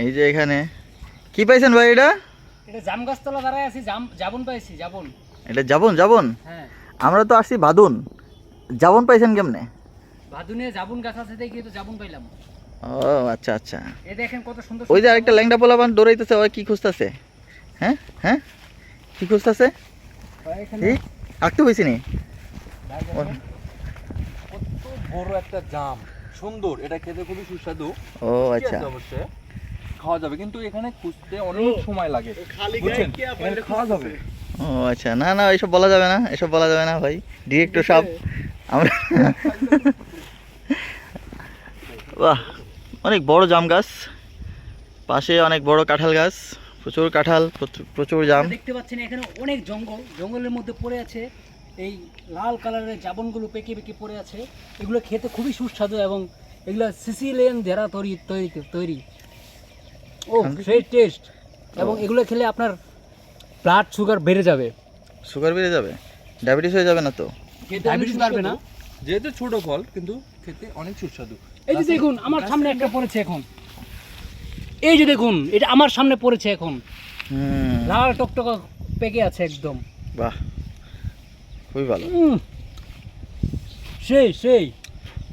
এই যে এখানে কি পাইছেন ভাই? এটা জাম গাছতলা দাঁড়ায় আছি, জাবন পাইছি। জাবন, এটা জাবন? হ্যাঁ। আমরা তো আসছি ভাদুন, জাবন পাইছেন কেমনে? ভাদুনে জাবন গাছ আছে দেখি তো জাবন পাইলাম। ও আচ্ছা আচ্ছা। এই দেখেন কত সুন্দর। ওই যে আরেকটা ল্যাংড়া পোলাপান দৌড়াইতেছে, ওই কি খুঁজতেছে? হ্যাঁ হ্যাঁ, কি খুঁজতেছে? এই আঁকতে হয়েছি নি? কত বড় একটা জাম, সুন্দর। এটা খেতে খুবই সুস্বাদু। ও আচ্ছা, অবশ্যই খাওয়া যাবে, কিন্তু এখানে খুঁজতে অনেক সময় লাগে। বুঝছেন, এখানে খাওয়া যাবে। ও আচ্ছা। না না, এসব বলা যাবে না, এসব বলা যাবে না ভাই, ডিরেক্টর সাহেব। আমরা বাহ, অনেক বড় জাম গাছ, পাশে অনেক বড় কাঁঠাল গাছ, প্রচুর কাঁঠাল, প্রচুর জাম। দেখতে পাচ্ছেন এখানে অনেক জঙ্গল, জঙ্গলের মধ্যে পড়ে আছে এই লাল কালারের জাবনগুলো পেকে পেকে পড়ে আছে। এগুলো খেতে খুবই সুস্বাদু এবং এগুলো সিসিলিয়ান দ্বারা তৈরি। ও সেই টেস্ট। এবং এগুলো খেলে আপনার ব্লাড সুগার বেড়ে যাবে। সুগার বেড়ে যাবে? ডায়াবেটিস হয়ে যাবে না তো? ডায়াবেটিস বাড়বে না, যেহেতু ছোট ফল, কিন্তু খেতে অনেক সুস্বাদু। এই যে দেখুন আমার সামনে একটা পড়েছে এখন, এই যে দেখুন এটা আমার সামনে পড়েছে এখন, লাল টকটকা পেকে আছে একদম। বাহ, খুবই ভালো। সেই